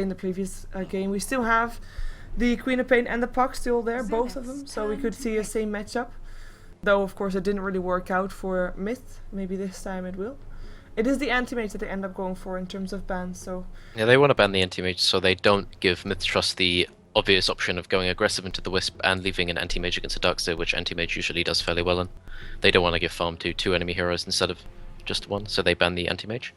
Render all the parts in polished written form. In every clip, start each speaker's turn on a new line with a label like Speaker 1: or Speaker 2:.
Speaker 1: in the previous game. We still have the Queen of Pain and the Puck still there, both of them, so we could see a same matchup. Though, of course, it didn't really work out for MiTH. Maybe this time it will. It is the anti-mage that they end up going for in terms of bans, so...
Speaker 2: Yeah, they want to ban the anti-mage so they don't give MiTH Trust the obvious option of going aggressive into the Wisp and leaving an anti-mage against a Darkseer, which anti-mage usually does fairly well in. They don't want to give farm to 2 enemy heroes instead of just 1, so they ban the anti-mage.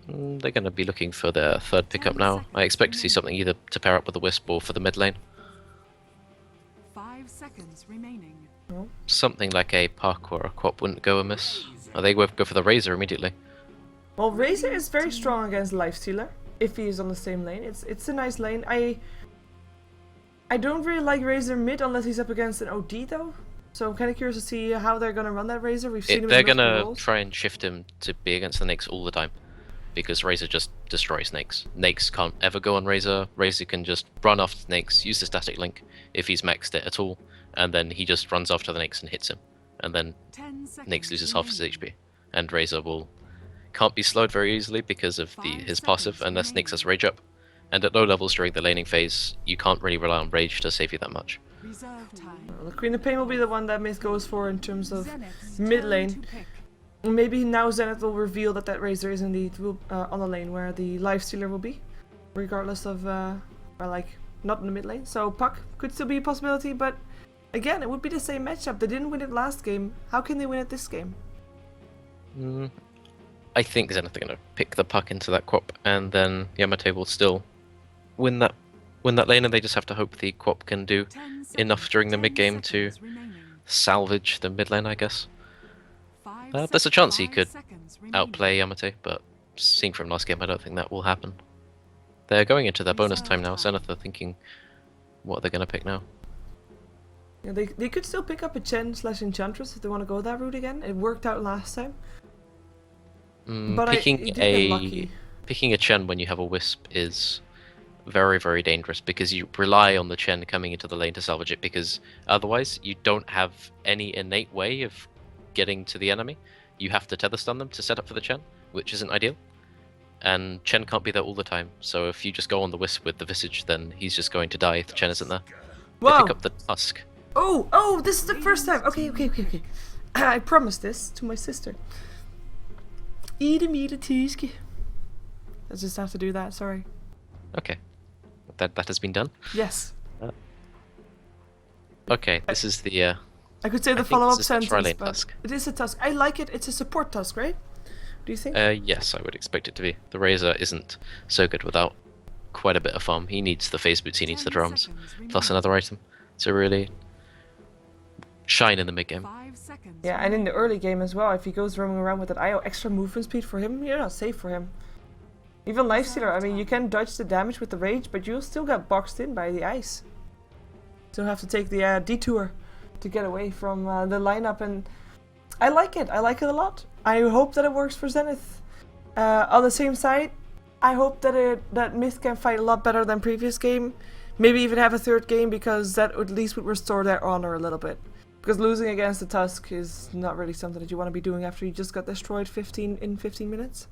Speaker 2: They're going to be looking for their third pickup now. I expect to see something either to pair up with the Wisp or for the mid lane.
Speaker 3: 5 seconds remaining.
Speaker 2: Something like a Puck or a Quap wouldn't go amiss. Or they would go for the Razor immediately.
Speaker 1: Well, Razor is very strong against Lifestealer, if he is on the same lane. It's a nice lane. I don't really like Razor mid unless he's up against an OD though. So I'm kind of curious to see how they're going to run that Razor. We've seen him
Speaker 2: They're
Speaker 1: in
Speaker 2: going to
Speaker 1: roles.
Speaker 2: try and shift him to be against the Nyx all the time. Because Razor just destroys Nyx. Nyx can't ever go on Razor. Razor can just run after Nyx, use the static link if he's maxed it at all, and then he just runs after the Nyx and hits him. And then Nyx loses half his HP. And Razor can't be slowed very easily because of his passive unless Nyx has Rage up. And at low levels during the laning phase, you can't really rely on Rage to save you that much.
Speaker 1: Well, the Queen of Pain will be the one that MiTH goes for in terms of mid lane. Maybe now Zenith will reveal that Razor is indeed on the lane where the Lifestealer will be, regardless of, well, like, not in the mid lane. So Puck could still be a possibility, but again, it would be the same matchup. They didn't win it last game. How can they win it this game?
Speaker 2: I think Zenith are going to pick the Puck into that Quap, and then Yamate will still win that lane, and they just have to hope the Quap can do enough during the mid game to salvage the mid lane, I guess. There's a chance he could outplay Yamate, but seeing from last game, I don't think that will happen. They're going into their bonus time now. Zenith are thinking what they're going to pick now.
Speaker 1: Yeah, they could still pick up a Chen/Enchantress if they want to go that route again. It worked out last time. But
Speaker 2: picking a Chen when you have a Wisp is very, very dangerous because you rely on the Chen coming into the lane to salvage it, because otherwise you don't have any innate way of getting to the enemy. You have to tether stun them to set up for the Chen, which isn't ideal. And Chen can't be there all the time, so if you just go on the Wisp with the Visage, then he's just going to die if the Chen isn't there. They pick up the Tusk.
Speaker 1: Oh, this is the first time. Okay. I promised this to my sister. Eat a tuske. I just have to do that, sorry.
Speaker 2: Okay. That has been done?
Speaker 1: Yes.
Speaker 2: Okay, this is the
Speaker 1: I could say the follow-up sentence, but
Speaker 2: Tusk.
Speaker 1: it is a Tusk. I like it. It's a support Tusk, right? Do you think?
Speaker 2: Yes, I would expect it to be. The Razor isn't so good without quite a bit of farm. He needs the phase boots, he needs the drums, plus another item to really shine in the mid game.
Speaker 1: Yeah, and in the early game as well, if he goes roaming around with that IO extra movement speed for him, you're not safe for him. Even Lifestealer, I mean, you can dodge the damage with the Rage, but you'll still get boxed in by the ice. So you have to take the detour to get away from the lineup, and I like it. I like it a lot. I hope that it works for Zenith. On the same side, I hope that MiTH can fight a lot better than previous game. Maybe even have a third game, because that at least would restore their honor a little bit. Because losing against the Tusk is not really something that you want to be doing after you just got destroyed in 15 minutes.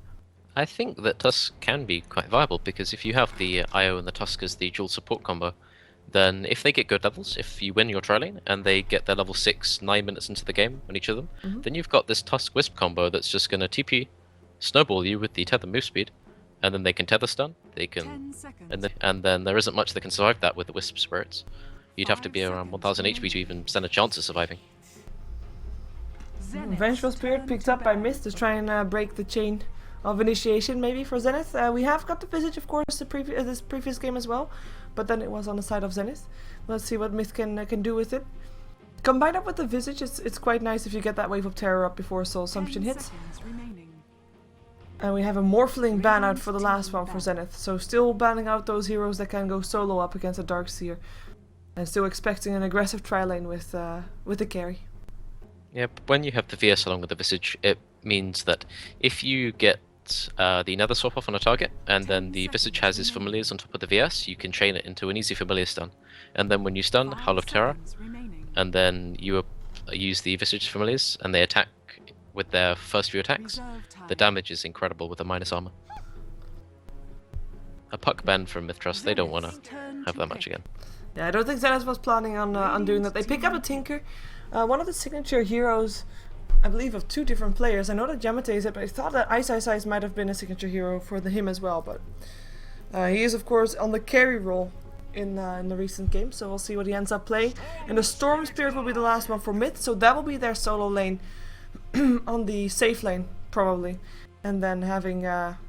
Speaker 2: I think that Tusk can be quite viable, because if you have the IO and the Tusk as the dual support combo, then if they get good levels, if you win your tri lane and they get their level 6 9 minutes into the game on each of them, then you've got this Tusk Wisp combo that's just going to TP, snowball you with the tether move speed, and then they can tether stun, they can, and then there isn't much that can survive that with the Wisp spirits. You'd have to be around 1000 HP to even stand a chance of surviving.
Speaker 1: Vengeful Spirit picked up by MiTH to try and break the chain of initiation maybe for Zenith. We have got the Visage, of course, this previous game as well, but then it was on the side of Zenith. Let's see what MiTH can do with it. Combined up with the Visage, it's quite nice if you get that Wave of Terror up before Soul Assumption hits. And we have a Morphling ban out for the last one for Zenith, so still banning out those heroes that can go solo up against a Darkseer. And still expecting an aggressive tri-lane with the carry.
Speaker 2: Yeah, but when you have the VS along with the Visage, it means that if you get the Nether swap off on a target, and then the Visage has his familiars on top of the VS, you can chain it into an easy familiar stun. And then when you stun, Howl of Terror, and then you use the Visage familiars, and they attack with their first few attacks, the damage is incredible with the minus armor. a puck ban from MiTH, they don't want to
Speaker 3: Turn
Speaker 2: have
Speaker 3: to
Speaker 2: that much
Speaker 3: pick.
Speaker 2: again.
Speaker 1: Yeah, I don't think Zenith was planning on doing that. They pick up a Tinker, one of the signature heroes, I believe, of 2 different players. I know that Yamate is it, but I thought that Ice might have been a signature hero for him as well. But he is, of course, on the carry role in the recent game, so we'll see what he ends up playing. And the Storm Spirit will be the last one for MiTH, so that will be their solo lane on the safe lane, probably. And then having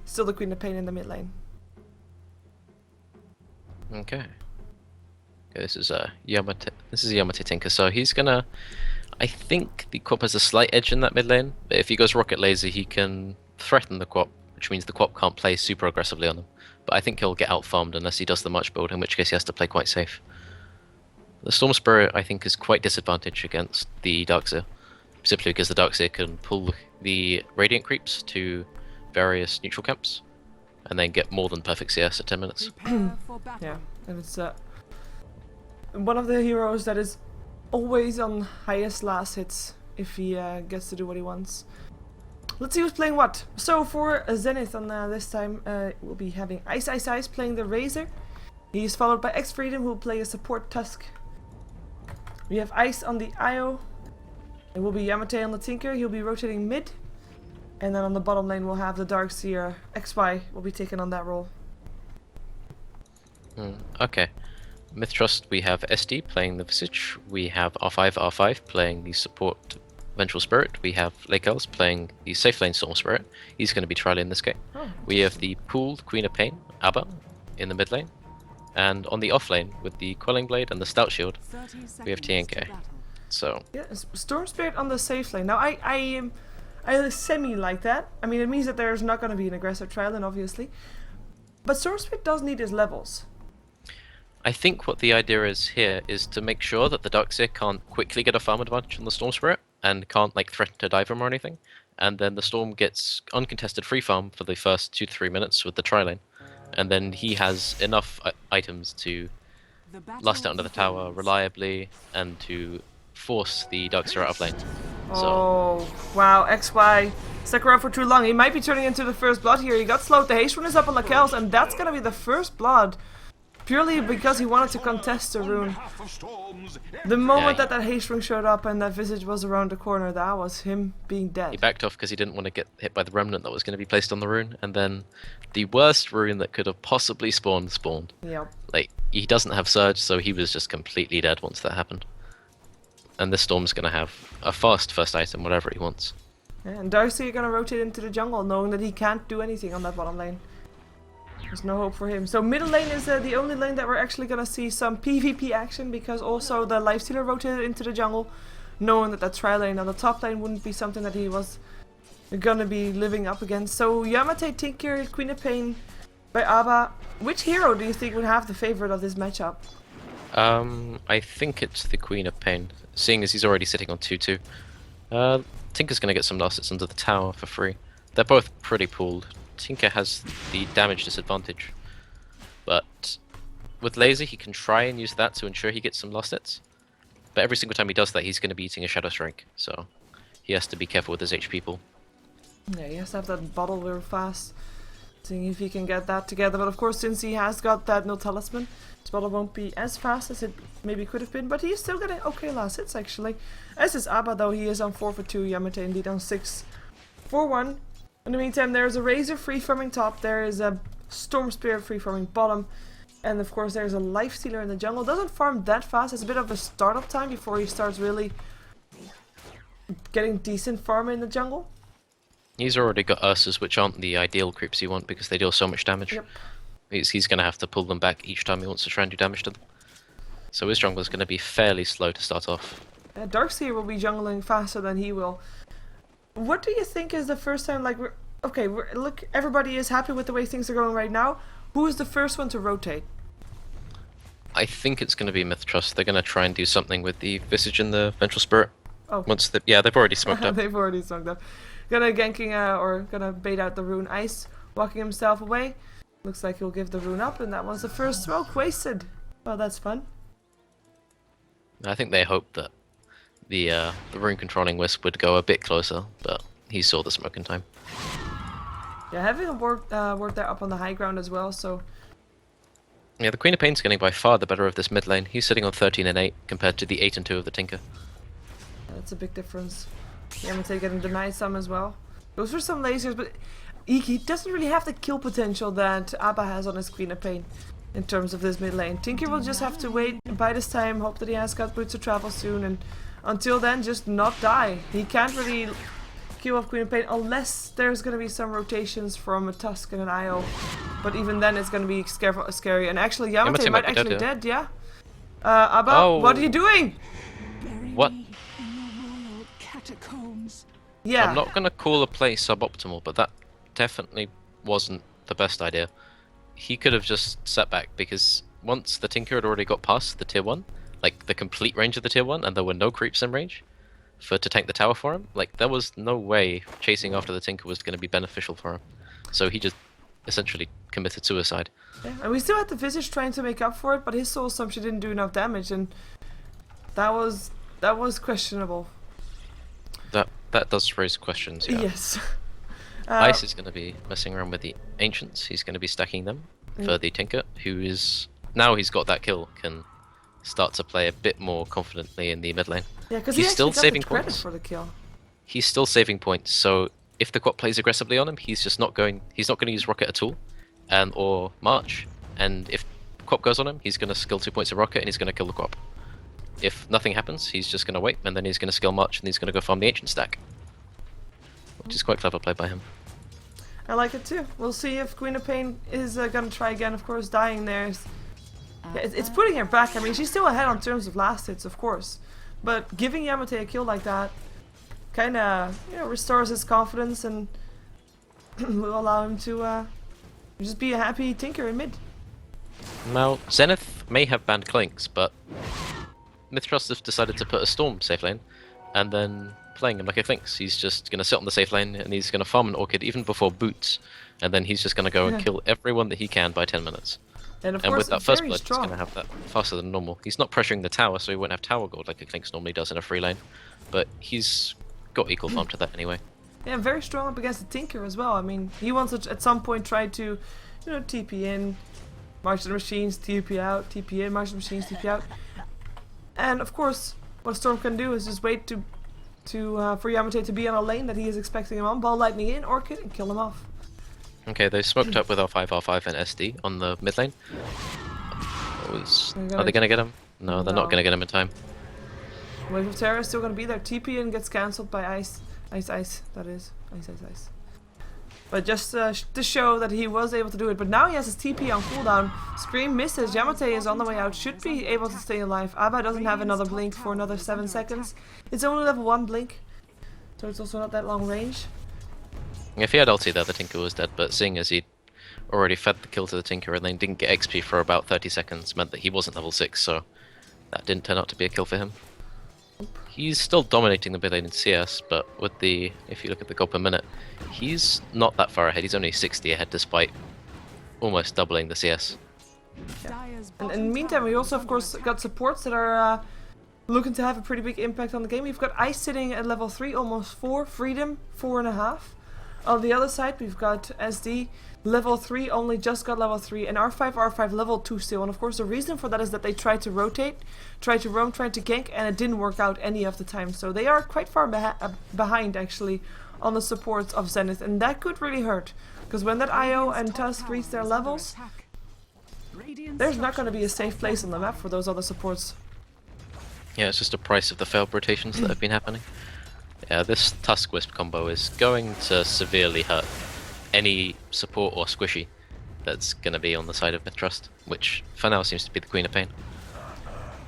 Speaker 1: still the Queen of Pain in the mid lane.
Speaker 2: Okay. This is Yamate. This is Yamate Tinker. So he's gonna. I think the Quap has a slight edge in that mid lane, but if he goes Rocket Laser, he can threaten the Quap, which means the Quap can't play super aggressively on him. But I think he'll get out farmed unless he does the much build, in which case he has to play quite safe. The Storm Spirit, I think, is quite disadvantaged against the Darkseer, simply because the Darkseer can pull the Radiant creeps to various neutral camps, and then get more than perfect CS at 10 minutes.
Speaker 3: Prepare for battle.
Speaker 1: Yeah, and it's one of the heroes that is always on highest last hits if he gets to do what he wants. Let's see who's playing what. So for Zenith on this time, we'll be having Ice playing the Razor. He's followed by X Freedom, who will play a support Tusk. We have Ice on the IO. It will be Yamate on the Tinker. He'll be rotating mid. And then on the bottom lane we'll have the Darkseer. XY will be taking on that role.
Speaker 2: Okay. MiTH, we have SD playing the Visage. We have R5 playing the support Vengeful Spirit. We have Lakeels playing the safe lane Storm Spirit. He's going to be trialing this game.
Speaker 1: Oh.
Speaker 2: We have the pooled Queen of Pain, Abba, in the mid lane. And on the off lane, with the Quelling Blade and the Stout Shield,
Speaker 3: 30
Speaker 2: we have
Speaker 3: seconds to
Speaker 2: TNK.
Speaker 3: battle.
Speaker 2: So,
Speaker 1: Yeah, Storm Spirit on the safe lane. Now I semi like that. I mean, it means that there's not going to be an aggressive trial, and obviously, but Storm Spirit does need his levels.
Speaker 2: I think what the idea is here is to make sure that the Darkseer can't quickly get a farm advantage on the Storm Spirit, and can't like threaten to dive him or anything. And then the Storm gets uncontested free farm for the first 2 to 3 minutes with the tri lane. And then he has enough items to
Speaker 3: The battle
Speaker 2: last out under the tower
Speaker 3: begins.
Speaker 2: reliably and to force the Darkseer out of lane. So,
Speaker 1: Oh, wow, XY stuck around for too long. He might be turning into the first blood here. He got slowed. The haste rune is up on Lakeels, and that's going to be the first blood. Purely because he wanted to contest the rune. The moment
Speaker 2: Yeah,
Speaker 1: that haste rune showed up and that Visage was around the corner, that was him being
Speaker 2: he
Speaker 1: dead.
Speaker 2: backed off because he didn't want to get hit by the remnant that was going to be placed on the rune, and then the worst rune that could have possibly spawned.
Speaker 1: Yep.
Speaker 2: Like, he doesn't have Surge, so he was just completely dead once that happened. And this Storm's going to have a fast first item, whatever he wants.
Speaker 1: And Darcy going to rotate into the jungle, knowing that he can't do anything on that bottom lane. There's no hope for him. So middle lane is the only lane that we're actually going to see some PvP action, because also the Lifestealer rotated into the jungle, knowing that tri lane on the top lane wouldn't be something that he was going to be living up against. So Yamate, Tinker, Queen of Pain by Abba. Which hero do you think would have the favorite of this matchup?
Speaker 2: I think it's the Queen of Pain, seeing as he's already sitting on 2-2. Tinker's going to get some last hits under the tower for free. They're both pretty pooled. Tinker has the damage disadvantage, but with Laser he can try and use that to ensure he gets some last hits. But every single time he does that, he's going to be eating a Shadow Strike, so he has to be careful with his HP pool.
Speaker 1: Yeah, he has to have that bottle real fast, seeing if he can get that together. But of course, since he has got that no talisman, his bottle won't be as fast as it maybe could have been, but he's still getting okay last hits actually. As is Abba, though. He is on 4 for 2, Yamate indeed on 6 for 1. In the meantime, there's a Razor free farming top, there is a Storm Spirit free farming bottom, and of course there's a Lifestealer in the jungle. Doesn't farm that fast, it's a bit of a startup time before he starts really getting decent farm in the jungle.
Speaker 2: He's already got Ursas, which aren't the ideal creeps you want because they deal so much damage.
Speaker 1: Yep.
Speaker 2: He's going to have to pull them back each time he wants to try and do damage to them. So his jungler's going to be fairly slow to start off.
Speaker 1: Darkseer will be jungling faster than he will. What do you think is the first time, like, look, everybody is happy with the way things are going right now. Who is the first one to rotate?
Speaker 2: I think it's going to be MiTH. They're going to try and do something with the Visage and the Vengeful Spirit.
Speaker 1: Oh.
Speaker 2: Once yeah, they've already smoked up.
Speaker 1: They've already smoked up. Gonna ganking, or gonna bait out the rune Ice, walking himself away. Looks like he'll give the rune up, and that was the first smoke wasted. Well, that's fun.
Speaker 2: I think they hoped that the rune controlling Wisp would go a bit closer, but he saw the smoke in time.
Speaker 1: Yeah, having a ward there up on the high ground as well, so
Speaker 2: Yeah, the Queen of Pain's getting by far the better of this mid lane. He's sitting on 13 and 8 compared to the 8 and 2 of the Tinker.
Speaker 1: That's a big difference. Yamate getting denied some as well. Goes for some lasers, but he doesn't really have the kill potential that Abba has on his Queen of Pain in terms of this mid lane. Tinker will just have to wait by this time, hope that he has got boots to travel soon, and until then just not die. He can't really kill off Queen of Pain unless there's going to be some rotations from a Tusk and an IO. But even then it's going to be scary. And actually Yamate might actually be dead, yeah? Abba, what are you doing?
Speaker 2: What?
Speaker 1: Yeah.
Speaker 2: I'm not going to call a play suboptimal, but that definitely wasn't the best idea. He could have just sat back, because once the Tinker had already got past the tier 1, like the complete range of the tier 1, and there were no creeps in range to tank the tower for him, like there was no way chasing after the Tinker was going to be beneficial for him. So he just essentially committed suicide.
Speaker 1: Yeah, and we still had the Visage trying to make up for it, but his Soul Assumption didn't do enough damage, and that was questionable.
Speaker 2: That does raise questions, yeah.
Speaker 1: Yes.
Speaker 2: Ice is going to be messing around with the Ancients. He's going to be stacking them for the Tinker, who is, now he's got that kill, can start to play a bit more confidently in the mid lane.
Speaker 1: Yeah, because
Speaker 2: he's still saving
Speaker 1: credit
Speaker 2: points
Speaker 1: for the kill.
Speaker 2: He's still saving points, so if the Quap plays aggressively on him, he's not going to use Rocket at all, or March, and if Quap goes on him, he's going to skill 2 points of Rocket and he's going to kill the Quap. If nothing happens, he's just going to wait, and then he's going to skill March and he's going to go farm the Ancient stack. Which is quite clever played by him.
Speaker 1: I like it too. We'll see if Queen of Pain is going to try again. Of course, dying there is... Yeah, it's putting her back. I mean, she's still ahead on terms of last hits, of course. But giving Yamate a kill like that kind of, restores his confidence and will allow him to just be a happy Tinker in mid.
Speaker 2: Now, Zenith may have banned Clinks, but MiTH Trust have decided to put a Storm safe lane, and then playing him like a Clinks. He's just going to sit on the safe lane, and he's going to farm an Orchid even before boots, and then he's just going to go and kill everyone that he can by 10 minutes.
Speaker 1: And, of
Speaker 2: and
Speaker 1: course,
Speaker 2: with that first blood,
Speaker 1: strong.
Speaker 2: he's going to have that faster than normal. He's not pressuring the tower, so he won't have tower gold like a Clinks normally does in a free lane, but he's got equal farm to that anyway.
Speaker 1: Yeah, very strong up against the Tinker as well. I mean, he wants to at some point try to, TP in, march the machines, TP out, TP in, march the machines, TP out. And of course, what a Storm can do is just wait for Yamate to be on a lane that he is expecting him on, ball lightning in, Orchid, and kill him off.
Speaker 2: Okay, they smoked up with R5 and SD on the mid lane. Are they gonna get him? No, they're not gonna get him in time.
Speaker 1: Wave of Terror is still gonna be there. TP in gets cancelled by Ice. Ice, that is. Ice. But just to show that he was able to do it. But now he has his TP on cooldown. Scream misses. Yamate is on the way out. Should be able to stay alive. Abba doesn't have another blink for another 7 seconds. It's only level 1 blink. So it's also not that long range.
Speaker 2: If he had ulti there, the Tinker was dead. But seeing as he'd already fed the kill to the Tinker and then didn't get XP for about 30 seconds, meant that he wasn't level 6. So that didn't turn out to be a kill for him. He's still dominating the mid lane in CS, but with if you look at the gold per minute, he's not that far ahead. He's only 60 ahead despite almost doubling the CS.
Speaker 1: Yeah. And in the meantime, we also of course got supports that are looking to have a pretty big impact on the game. We've got Ice sitting at level 3, almost 4, Freedom 4.5. On the other side, we've got SD level 3, only just got level 3, and R5 level 2 still. And of course the reason for that is that they tried to rotate, tried to roam, tried to gank, and it didn't work out any of the time. So they are quite far behind actually on the supports of Zenith, and that could really hurt. Because when that IO and Tusk reach their levels, there's not going to be a safe place on the map for those other supports.
Speaker 2: Yeah, it's just a price of the failed rotations that have been happening. Yeah, this Tusk Wisp combo is going to severely hurt any support or squishy that's going to be on the side of MiTH Trust, which for now seems to be the Queen of Pain.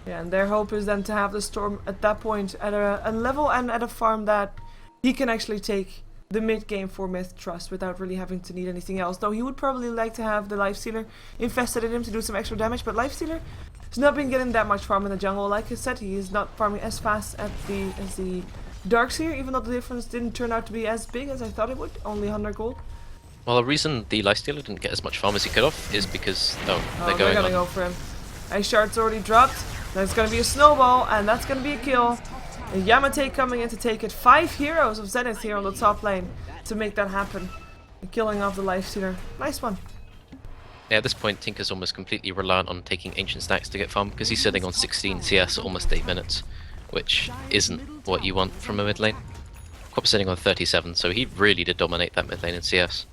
Speaker 1: Yeah, and their hope is then to have the Storm at that point at a level and at a farm that he can actually take the mid game for MiTH Trust without really having to need anything else. Though he would probably like to have the Lifestealer infested in him to do some extra damage, but Lifestealer has not been getting that much farm in the jungle. Like I said, he is not farming as fast as the Darkseer, even though the difference didn't turn out to be as big as I thought it would, only 100 gold.
Speaker 2: Well, the reason the Lifestealer didn't get as much farm as he could have is because they're
Speaker 1: gonna go for him. Ice Shard's already dropped. There's gonna be a snowball, and that's gonna be a kill. And Yamate coming in to take it. 5 heroes of Zenith here on the top lane to make that happen. And killing off the Lifestealer. Nice one.
Speaker 2: Yeah, at this point, Tinker's almost completely reliant on taking ancient stacks to get farm because he's sitting on 16 CS at almost 8 minutes, which isn't what you want from a mid lane. Quap's sitting on 37, so he really did dominate that mid lane in CS.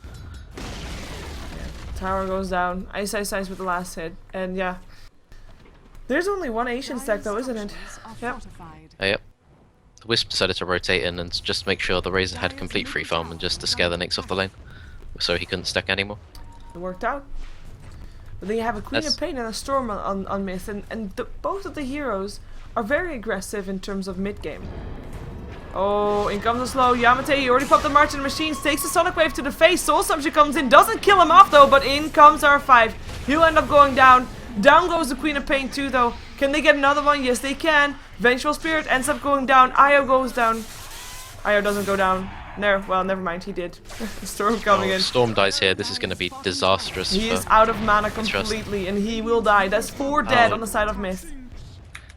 Speaker 1: Tower goes down. Ice with the last hit. And yeah. There's only one ancient stack though, isn't it? Yep.
Speaker 2: Yep. The Wisp decided to rotate in and just make sure the Razor had complete free farm and just to scare the Nyx off the lane, so he couldn't stack anymore.
Speaker 1: It worked out. But then you have a Queen of Pain and a Storm on MiTH, and both of the heroes are very aggressive in terms of mid game. Oh, in comes a slow. Yamate, he already popped the Marching Machines, takes the Sonic Wave to the face. Soul Assumption comes in, doesn't kill him off though, but in comes R5. He'll end up going down. Down goes the Queen of Pain too though. Can they get another one? Yes, they can. Vengeful Spirit ends up going down. Io goes down. Io doesn't go down. No, well, never mind, he did. Storm coming in.
Speaker 2: Storm dies here. This is going to be disastrous.
Speaker 1: He is out of mana completely, and he will die. That's 4 dead on the side of MiTH.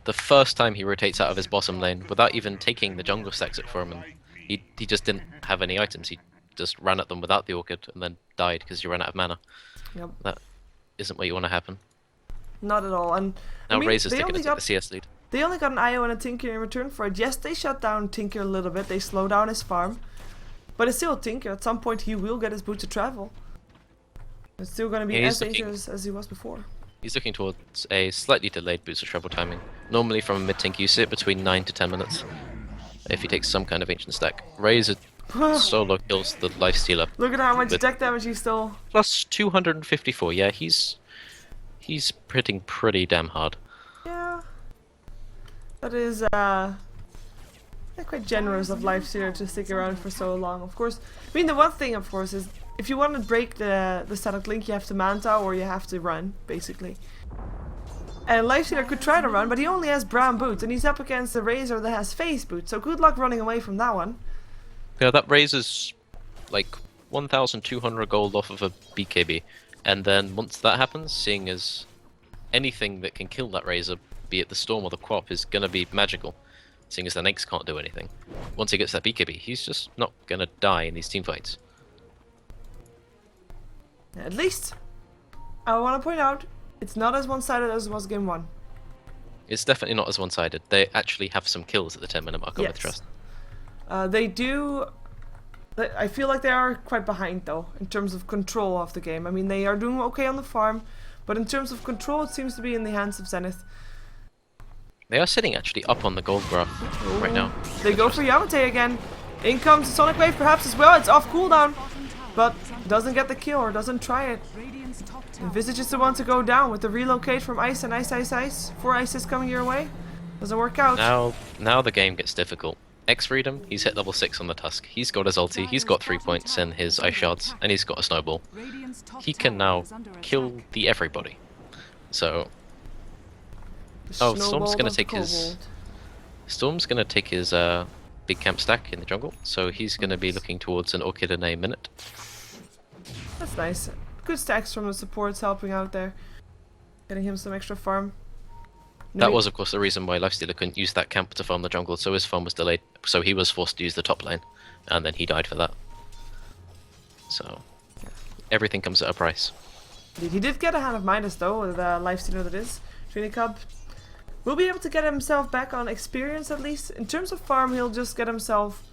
Speaker 2: The first time he rotates out of his bottom lane without even taking the jungle stacks it for him, and he just didn't have any items. He just ran at them without the Orchid and then died because he ran out of mana.
Speaker 1: Yep.
Speaker 2: That isn't what you want to happen.
Speaker 1: Not at all. And
Speaker 2: now
Speaker 1: I mean,
Speaker 2: Razor's taking the CS lead.
Speaker 1: They only got an IO and a Tinker in return for it. Yes, they shut down Tinker a little bit. They slow down his farm. But it's still Tinker. At some point he will get his boot to travel. It's still going to be as dangerous as he was before.
Speaker 2: He's looking towards a slightly delayed boost of travel timing. Normally from a mid-tink you see it between 9 to 10 minutes. If he takes some kind of ancient stack. Razor solo kills the lifestealer.
Speaker 1: Look at how much deck damage he stole.
Speaker 2: Plus 254, yeah, he's hitting pretty damn hard.
Speaker 1: Yeah. That is quite generous of Lifestealer to stick around for so long. Of course, I mean the one thing of course is if you want to break the static link you have to manta or you have to run, basically. And Lifestealer could try to run, but he only has brown boots and he's up against the Razor that has face boots, so good luck running away from that one.
Speaker 2: Yeah, that Razor's like 1,200 gold off of a BKB. And then once that happens, seeing as anything that can kill that Razor, be it the Storm or the Quap, is gonna be magical. Seeing as the Nyx can't do anything. Once he gets that BKB, he's just not gonna die in these teamfights.
Speaker 1: At least, I want to point out, it's not as one-sided as it was game 1.
Speaker 2: It's definitely not as one-sided. They actually have some kills at the 10-minute mark,
Speaker 1: yes.
Speaker 2: with Trust.
Speaker 1: They do. I feel like they are quite behind though, in terms of control of the game. I mean, they are doing okay on the farm, but in terms of control, it seems to be in the hands of Zenith.
Speaker 2: They are sitting actually up on the gold graph right now.
Speaker 1: They go for Yamate again. In comes the Sonic Wave perhaps as well. It's off cooldown, but doesn't get the kill or doesn't try it. And Visage is the one to go down with the relocate from Ice and Ice. 4 Ices coming your way. Doesn't work out.
Speaker 2: Now the game gets difficult. X-Freedom, he's hit level 6 on the Tusk. He's got his ulti, he's got 3 points in his ice shards, and he's got a snowball. He can now kill the everybody. So Storm's gonna take his big camp stack in the jungle, so he's gonna be looking towards an Orchid in a minute.
Speaker 1: That's nice. Good stacks from the supports helping out there. Getting him some extra farm.
Speaker 2: That was of course the reason why Lifestealer couldn't use that camp to farm the jungle, so his farm was delayed, so he was forced to use the top lane, and then he died for that. So, everything comes at a price.
Speaker 1: He did get a hand of Midas though, the Lifestealer that is. Trinicub will be able to get himself back on experience at least. In terms of farm, he'll just get himself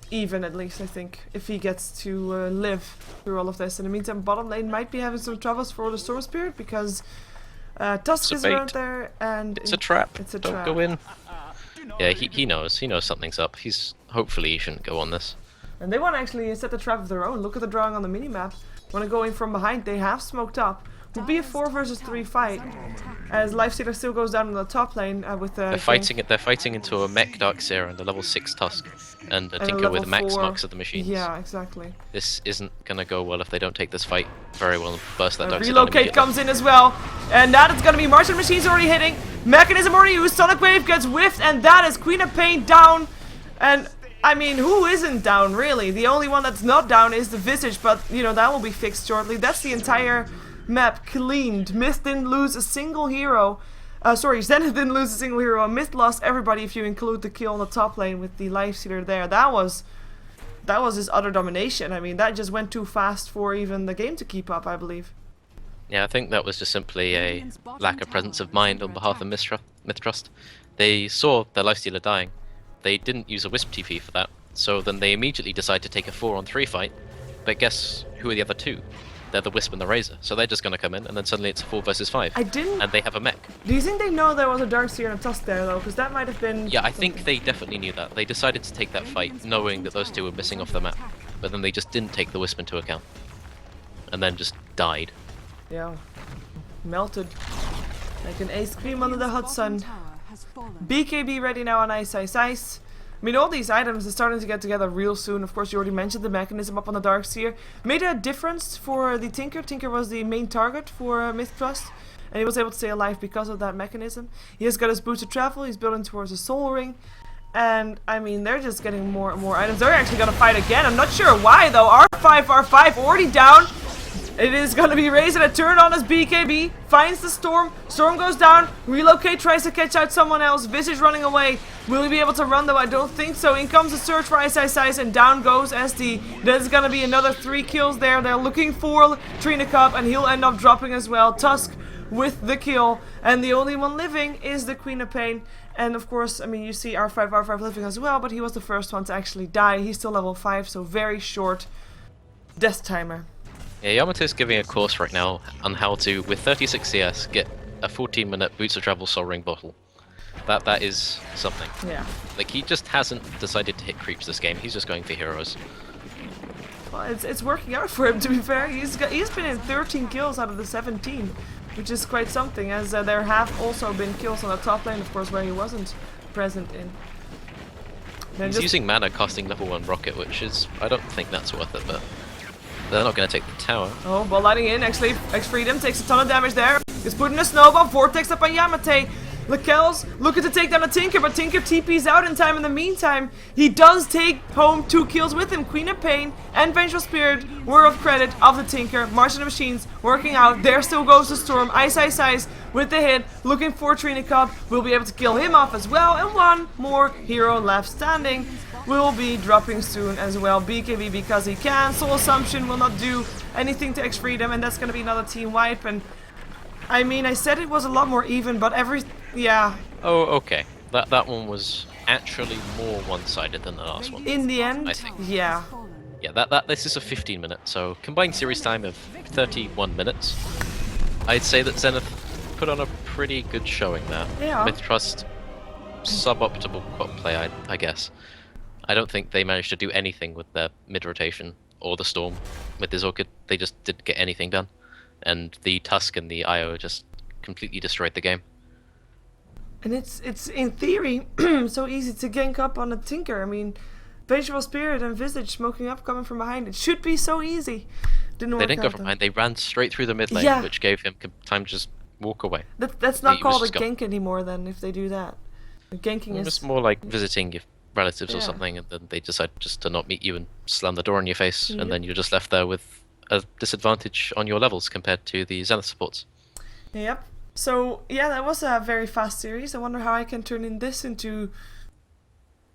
Speaker 1: even at least, I think, if he gets to live through all of this. In the meantime, bottom lane might be having some troubles for the Storm Spirit because Tusk is around there and
Speaker 2: it's a trap.
Speaker 1: It's a
Speaker 2: Don't
Speaker 1: trap.
Speaker 2: go in. Yeah, he knows something's up. Hopefully he shouldn't go on this.
Speaker 1: And they want to actually set the trap of their own. Look at the drawing on the minimap. Want to go in from behind. They have smoked up. Will be a 4 versus 3 fight, as Lifestealer still goes down in the top lane with the.
Speaker 2: They're fighting into a mech Darkseer and a level 6 Tusk, and a Tinker with max marks of the machines.
Speaker 1: Yeah, exactly.
Speaker 2: This isn't gonna go well if they don't take this fight very well and burst that Darkseer.
Speaker 1: Relocate comes in as well, and that is gonna be Martian Machines already hitting. Mechanism already used. Sonic Wave gets whiffed, and that is Queen of Pain down. And I mean, who isn't down really? The only one that's not down is the Visage, but you know that will be fixed shortly. That's the entire map cleaned. MiTH didn't lose a single hero. Zenith didn't lose a single hero. MiTH lost everybody if you include the kill on the top lane with the Lifestealer there. That was his utter domination. I mean, that just went too fast for even the game to keep up, I believe.
Speaker 2: Yeah, I think that was just simply a lack of presence of mind on behalf of Mistrust. They saw their Lifestealer dying. They didn't use a Wisp TP for that, so then they immediately decide to take a 4-on-3 fight. But guess who are the other two? They're the Wisp and the Razor, so they're just gonna come in, and then suddenly it's a 4 versus 5.
Speaker 1: I didn't.
Speaker 2: And they have a mech.
Speaker 1: Do you think they know there was a Darkseer and a Tusk there though? Because that might have been.
Speaker 2: Yeah, I think they definitely knew that. They decided to take that fight knowing that those two were missing off the map, but then they just didn't take the Wisp into account. And then just died.
Speaker 1: Yeah. Melted. Like an ice cream under the hot sun. BKB ready now on Ice Ice Ice. I mean, all these items are starting to get together real soon. Of course, you already mentioned the mechanism up on the Darkseer. Made a difference for the Tinker. Tinker was the main target for Mistrust, and he was able to stay alive because of that mechanism. He has got his boots of travel. He's building towards a soul ring. And, I mean, they're just getting more and more items. They're actually going to fight again. I'm not sure why, though. R5 already down. It is going to be Razor to turn on his BKB. Finds the Storm. Storm goes down. Relocate tries to catch out someone else. Visage running away. Will he be able to run though? I don't think so. In comes the search for Ice Ice Ice and down goes SD. There's going to be another 3 kills there. They're looking for Trina Cup and he'll end up dropping as well. Tusk with the kill. And the only one living is the Queen of Pain. And of course, I mean, you see R5 living as well, but he was the first one to actually die. He's still level 5, so very short death timer.
Speaker 2: Yeah, Yamato's giving a course right now on how to, with 36 CS, get a 14-minute Boots of Travel Soul Ring bottle. That is something.
Speaker 1: Yeah.
Speaker 2: Like, he just hasn't decided to hit creeps this game. He's just going for heroes.
Speaker 1: Well, it's working out for him, to be fair. He's been in 13 kills out of the 17, which is quite something, as there have also been kills on the top lane, of course, where he wasn't present in.
Speaker 2: He's using mana costing level 1 rocket, which is, I don't think that's worth it, but they're not going to take the tower.
Speaker 1: Oh, ball lighting in, actually. X-Freedom takes a ton of damage there. He's putting a snowball, Vortex up on Yamate. Lakel's looking to take down a Tinker, but Tinker TP's out in time. In the meantime, he does take home 2 kills with him. Queen of Pain and Vengeful Spirit were of credit of the Tinker. March of the Machines working out. There still goes the Storm. Ice Ice Ice with the hit, looking for Trina Cup. We'll be able to kill him off as well. And one more hero left standing will be dropping soon as well. BKB because he can. Soul Assumption will not do anything to X-Freedom, and that's going to be another team wipe. And I mean, I said it was a lot more even, but yeah.
Speaker 2: Oh, okay. That one was actually more one-sided than the last one.
Speaker 1: In the end,
Speaker 2: I think.
Speaker 1: Yeah.
Speaker 2: Yeah, this is a 15-minute, so combined series time of 31 minutes. I'd say that Zenith put on a pretty good showing there.
Speaker 1: Yeah.
Speaker 2: Mistrust, suboptimal quad play, I guess. I don't think they managed to do anything with their mid-rotation or the Storm with his Orchid. They just didn't get anything done. And the Tusk and the IO just completely destroyed the game.
Speaker 1: And it's in theory so easy to gank up on a Tinker. I mean, Vengeful Spirit and Visage smoking up coming from behind. It should be so easy. Didn't work out.
Speaker 2: They didn't go from behind. They ran straight through the mid lane,
Speaker 1: Yeah.
Speaker 2: which gave him time to just walk away.
Speaker 1: That's not
Speaker 2: He was
Speaker 1: called a
Speaker 2: just gone.
Speaker 1: gank anymore then, if they do that. Ganking
Speaker 2: It
Speaker 1: is...
Speaker 2: was more like visiting your relatives or
Speaker 1: Yeah.
Speaker 2: something, and then they decide just to not meet you and slam the door in your face,
Speaker 1: Yep.
Speaker 2: and then you're just left there with a disadvantage on your levels compared to the Zenith supports.
Speaker 1: Yep. So, yeah, that was a very fast series. I wonder how I can turn in this into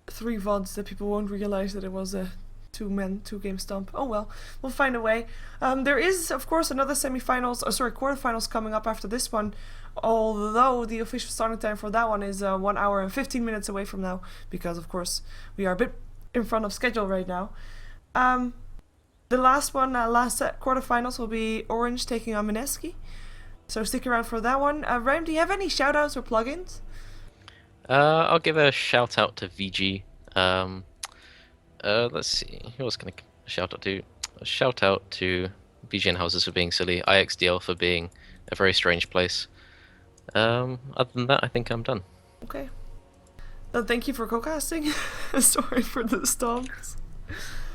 Speaker 1: 3 VODs that people won't realize that it was a 2-game stomp. Oh well, we'll find a way. There is, of course, another quarterfinals coming up after this one, although the official starting time for that one is 1 hour and 15 minutes away from now, because, of course, we are a bit in front of schedule right now. The last one, last set quarterfinals will be Orange taking on Mineski. So stick around for that one. Ryan, do you have any shoutouts or plugins?
Speaker 2: I'll give a shout out to VG. Let's see, who was going to shout out to? A shout out to VG and Houses for being silly, IXDL for being a very strange place. Other than that, I think I'm done.
Speaker 1: Okay. Thank you for co-casting. Sorry for the stomps.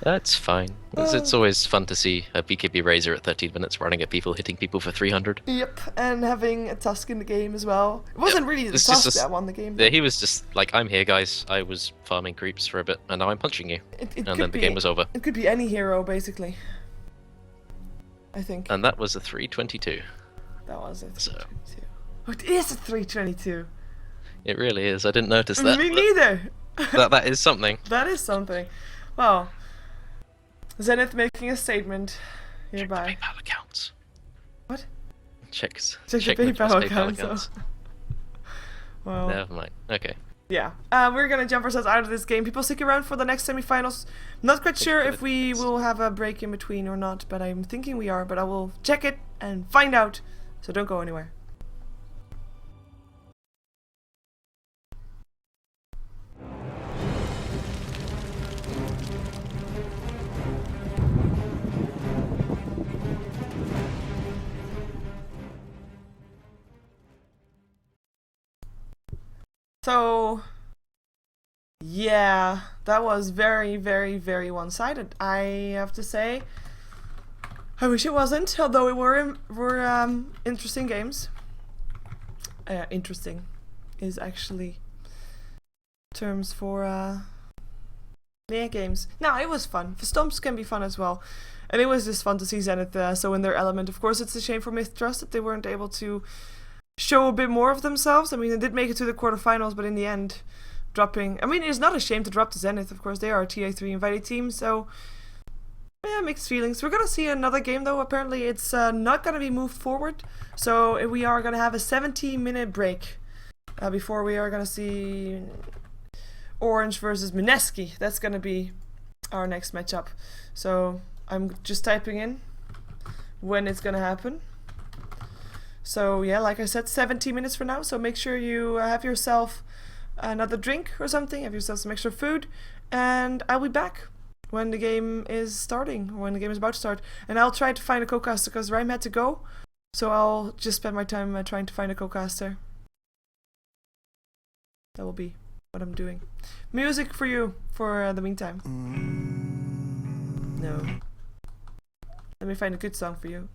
Speaker 2: That's fine. It's always fun to see a BKB Razor at 13 minutes running at people, hitting people for 300.
Speaker 1: Yep, and having a Tusk in the game as well. It wasn't really the
Speaker 2: It's
Speaker 1: Tusk
Speaker 2: just
Speaker 1: that won the game.
Speaker 2: Yeah, he was just like, I'm here, guys. I was farming creeps for a bit, and now I'm punching you.
Speaker 1: It
Speaker 2: And then the game was over.
Speaker 1: It could be any hero, basically. I think.
Speaker 2: And that was a 322.
Speaker 1: That was a 322.
Speaker 2: So-
Speaker 1: Oh, it is a 322.
Speaker 2: It really is. I didn't notice that.
Speaker 1: Me neither.
Speaker 2: That is something.
Speaker 1: That is something. Well, Zenith making a statement
Speaker 2: Check the
Speaker 1: hereby.
Speaker 2: PayPal accounts.
Speaker 1: What?
Speaker 2: Check
Speaker 1: the
Speaker 2: MiTH's
Speaker 1: PayPal account. So.
Speaker 2: accounts.
Speaker 1: Well.
Speaker 2: Never mind. Okay.
Speaker 1: Yeah, we're gonna jump ourselves out of this game. People stick around for the next semifinals. Not quite sure if we will have a break in between or not, but I'm thinking we are. But I will check it and find out. So don't go anywhere. So, yeah, that was very, very, very one-sided, I have to say. I wish it wasn't, although it were interesting games. Interesting is actually terms for yeah, games. No, it was fun. The stomps can be fun as well. And it was just fun to see Zenith so in their element. Of course, it's a shame for MiTH Trust that they weren't able to show a bit more of themselves. I mean, they did make it to the quarterfinals, but in the end, dropping... I mean, it's not a shame to drop to Zenith, of course. They are a TA3 invited team, so... yeah, mixed feelings. We're gonna see another game, though. Apparently, it's not gonna be moved forward. So, we are gonna have a 70-minute break before we are gonna see Orange versus Mineski. That's gonna be our next matchup. So, I'm just typing in when it's gonna happen. So yeah, like I said, 70 minutes for now, so make sure you have yourself another drink or something, have yourself some extra food, and I'll be back when the game is starting, or when the game is about to start. And I'll try to find a co-caster, because Rhyme had to go, so I'll just spend my time trying to find a co-caster. That will be what I'm doing. Music for you, for the meantime. No. Let me find a good song for you.